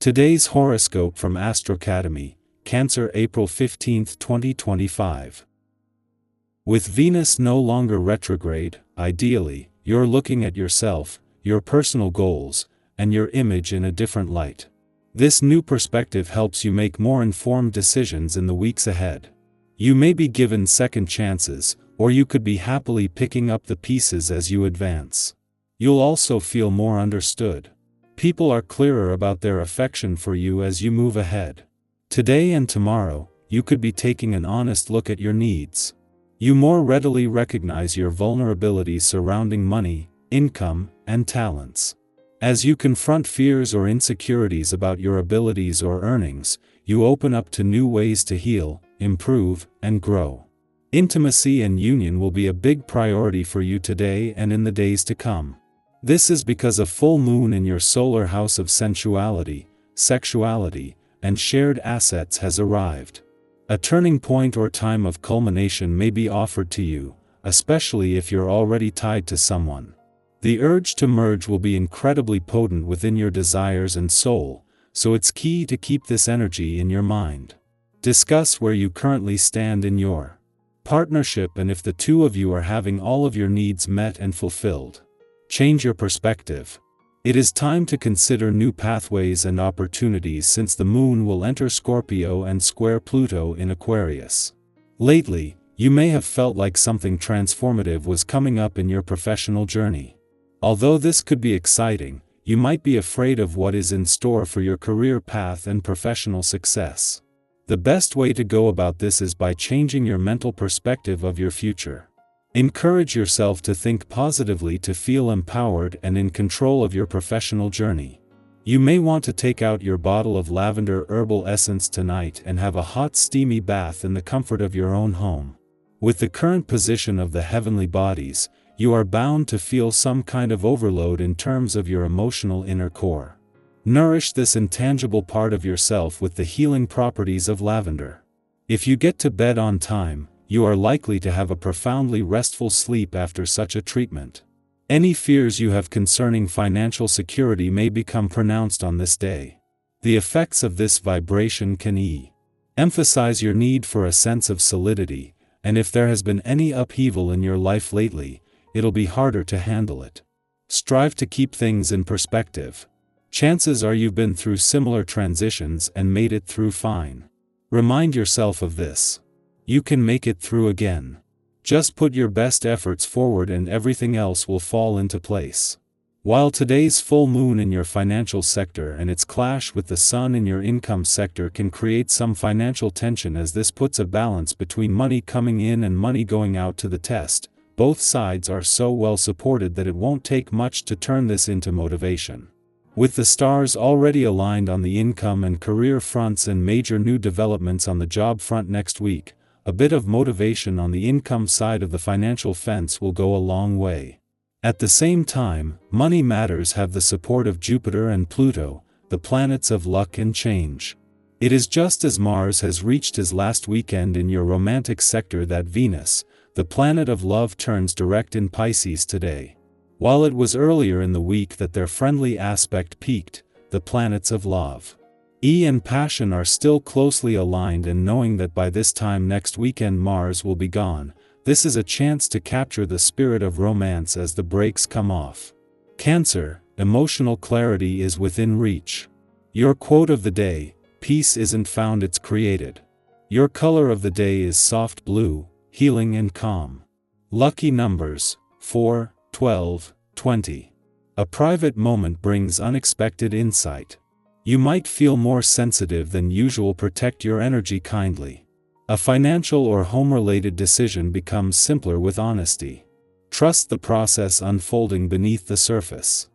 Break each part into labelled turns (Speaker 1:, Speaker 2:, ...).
Speaker 1: Today's horoscope from Astrocademy, Cancer, April 15, 2025. With Venus no longer retrograde, ideally, you're looking at yourself, your personal goals, and your image in a different light. This new perspective helps you make more informed decisions in the weeks ahead. You may be given second chances, or you could be happily picking up the pieces as you advance. You'll also feel more understood. People are clearer about their affection for you as you move ahead. Today and tomorrow, you could be taking an honest look at your needs. You more readily recognize your vulnerabilities surrounding money, income, and talents. As you confront fears or insecurities about your abilities or earnings, you open up to new ways to heal, improve, and grow. Intimacy and union will be a big priority for you today and in the days to come. This is because a full moon in your solar house of sensuality, sexuality, and shared assets has arrived. A turning point or time of culmination may be offered to you, especially if you're already tied to someone. The urge to merge will be incredibly potent within your desires and soul, so it's key to keep this energy in your mind. Discuss where you currently stand in your partnership and if the two of you are having all of your needs met and fulfilled. Change your perspective. It is time to consider new pathways and opportunities since the moon will enter Scorpio and square Pluto in Aquarius. Lately, you may have felt like something transformative was coming up in your professional journey. Although this could be exciting, you might be afraid of what is in store for your career path and professional success. The best way to go about this is by changing your mental perspective of your future. Encourage yourself to think positively to feel empowered and in control of your professional journey. You may want to take out your bottle of lavender herbal essence tonight and have a hot steamy bath in the comfort of your own home. With the current position of the heavenly bodies, you are bound to feel some kind of overload in terms of your emotional inner core. Nourish this intangible part of yourself with the healing properties of lavender. If you get to bed on time, you are likely to have a profoundly restful sleep after such a treatment. Any fears you have concerning financial security may become pronounced on this day. The effects of this vibration can emphasize your need for a sense of solidity, and if there has been any upheaval in your life lately, it'll be harder to handle it. Strive to keep things in perspective. Chances are you've been through similar transitions and made it through fine. Remind yourself of this. You can make it through again. Just put your best efforts forward and everything else will fall into place. While today's full moon in your financial sector and its clash with the sun in your income sector can create some financial tension as this puts a balance between money coming in and money going out to the test, both sides are so well supported that it won't take much to turn this into motivation. With the stars already aligned on the income and career fronts and major new developments on the job front next week, a bit of motivation on the income side of the financial fence will go a long way. At the same time, money matters have the support of Jupiter and Pluto, the planets of luck and change. It is just as Mars has reached his last weekend in your romantic sector that Venus, the planet of love, turns direct in Pisces today. While it was earlier in the week that their friendly aspect peaked, the planets of love and passion are still closely aligned, and knowing that by this time next weekend Mars will be gone, this is a chance to capture the spirit of romance as the brakes come off. Cancer, emotional clarity is within reach. Your quote of the day: peace isn't found, it's created. Your color of the day is soft blue, healing and calm. Lucky numbers: 4, 12, 20. A private moment brings unexpected insight. You might feel more sensitive than usual. Protect your energy kindly. A financial or home-related decision becomes simpler with honesty. Trust the process unfolding beneath the surface.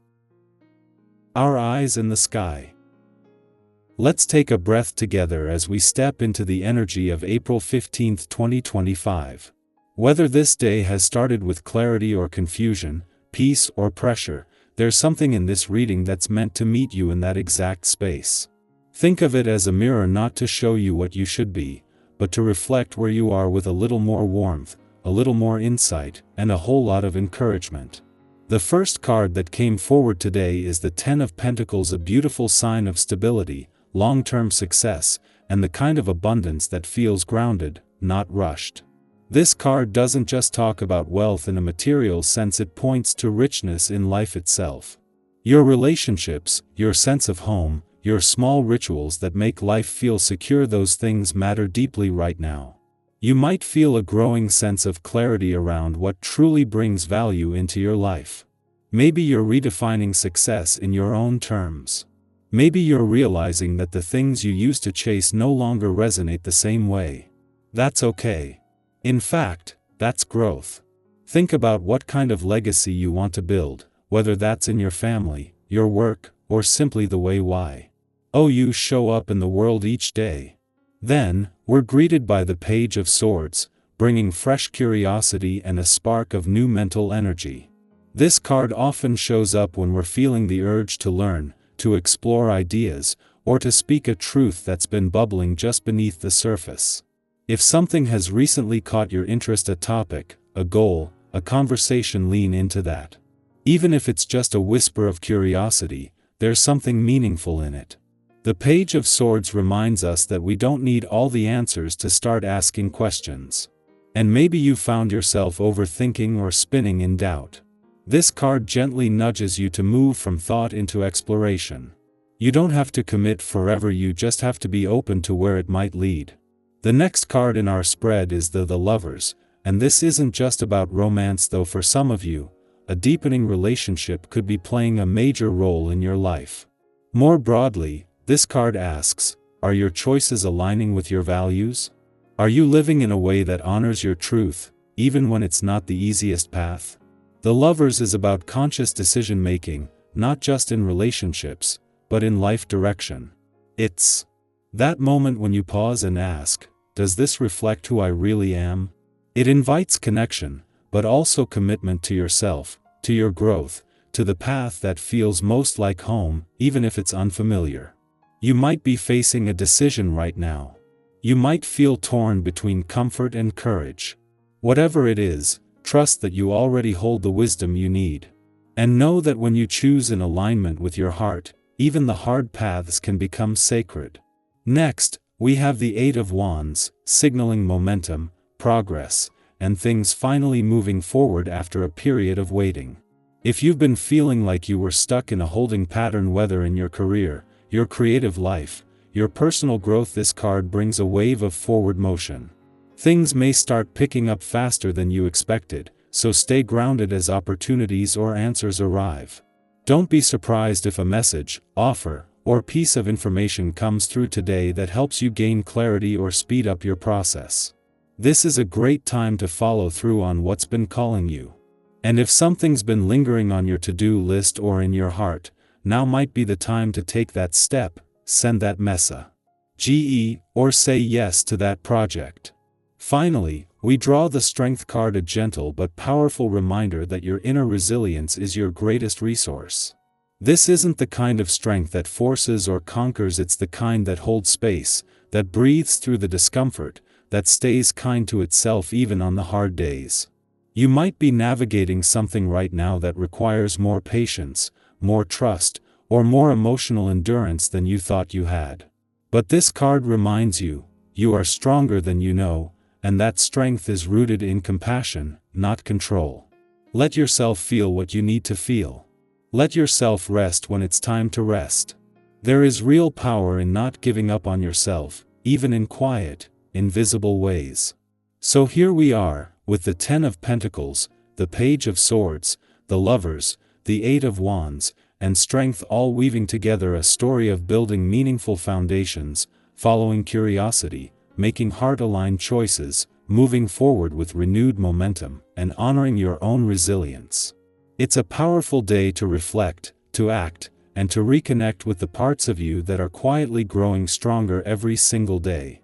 Speaker 1: Our eyes in the sky. Let's take a breath together as we step into the energy of April 15, 2025. Whether this day has started with clarity or confusion, peace or pressure, there's something in this reading that's meant to meet you in that exact space. Think of it as a mirror, not to show you what you should be, but to reflect where you are with a little more warmth, a little more insight, and a whole lot of encouragement. The first card that came forward today is the Ten of Pentacles, a beautiful sign of stability, long-term success, and the kind of abundance that feels grounded, not rushed. This card doesn't just talk about wealth in a material sense, it points to richness in life itself. Your relationships, your sense of home, your small rituals that make life feel secure, those things matter deeply right now. You might feel a growing sense of clarity around what truly brings value into your life. Maybe you're redefining success in your own terms. Maybe you're realizing that the things you used to chase no longer resonate the same way. That's okay. In fact, that's growth. Think about what kind of legacy you want to build, whether that's in your family, your work, or simply the way you show up in the world each day. Then, we're greeted by the Page of Swords, bringing fresh curiosity and a spark of new mental energy. This card often shows up when we're feeling the urge to learn, to explore ideas, or to speak a truth that's been bubbling just beneath the surface. If something has recently caught your interest, a topic, a goal, a conversation, lean into that. Even if it's just a whisper of curiosity, there's something meaningful in it. The Page of Swords reminds us that we don't need all the answers to start asking questions. And maybe you found yourself overthinking or spinning in doubt. This card gently nudges you to move from thought into exploration. You don't have to commit forever, you just have to be open to where it might lead. The next card in our spread is the Lovers, and this isn't just about romance, though for some of you, a deepening relationship could be playing a major role in your life. More broadly, this card asks, are your choices aligning with your values? Are you living in a way that honors your truth, even when it's not the easiest path? The Lovers is about conscious decision-making, not just in relationships, but in life direction. It's that moment when you pause and ask, does this reflect who I really am? It invites connection, but also commitment to yourself, to your growth, to the path that feels most like home, even if it's unfamiliar. You might be facing a decision right now. You might feel torn between comfort and courage. Whatever it is, trust that you already hold the wisdom you need. And know that when you choose in alignment with your heart, even the hard paths can become sacred. Next, we have the Eight of Wands, signaling momentum, progress, and things finally moving forward after a period of waiting. If you've been feeling like you were stuck in a holding pattern, whether in your career, your creative life, your personal growth, this card brings a wave of forward motion. Things may start picking up faster than you expected, so stay grounded as opportunities or answers arrive. Don't be surprised if a message, offer, or piece of information comes through today that helps you gain clarity or speed up your process. This is a great time to follow through on what's been calling you. And if something's been lingering on your to-do list or in your heart, now might be the time to take that step, send that message, or say yes to that project. Finally, we draw the Strength card, a gentle but powerful reminder that your inner resilience is your greatest resource. This isn't the kind of strength that forces or conquers, it's the kind that holds space, that breathes through the discomfort, that stays kind to itself even on the hard days. You might be navigating something right now that requires more patience, more trust, or more emotional endurance than you thought you had. But this card reminds you, you are stronger than you know, and that strength is rooted in compassion, not control. Let yourself feel what you need to feel. Let yourself rest when it's time to rest. There is real power in not giving up on yourself, even in quiet, invisible ways. So here we are, with the Ten of Pentacles, the Page of Swords, the Lovers, the Eight of Wands, and Strength, all weaving together a story of building meaningful foundations, following curiosity, making heart-aligned choices, moving forward with renewed momentum, and honoring your own resilience. It's a powerful day to reflect, to act, and to reconnect with the parts of you that are quietly growing stronger every single day.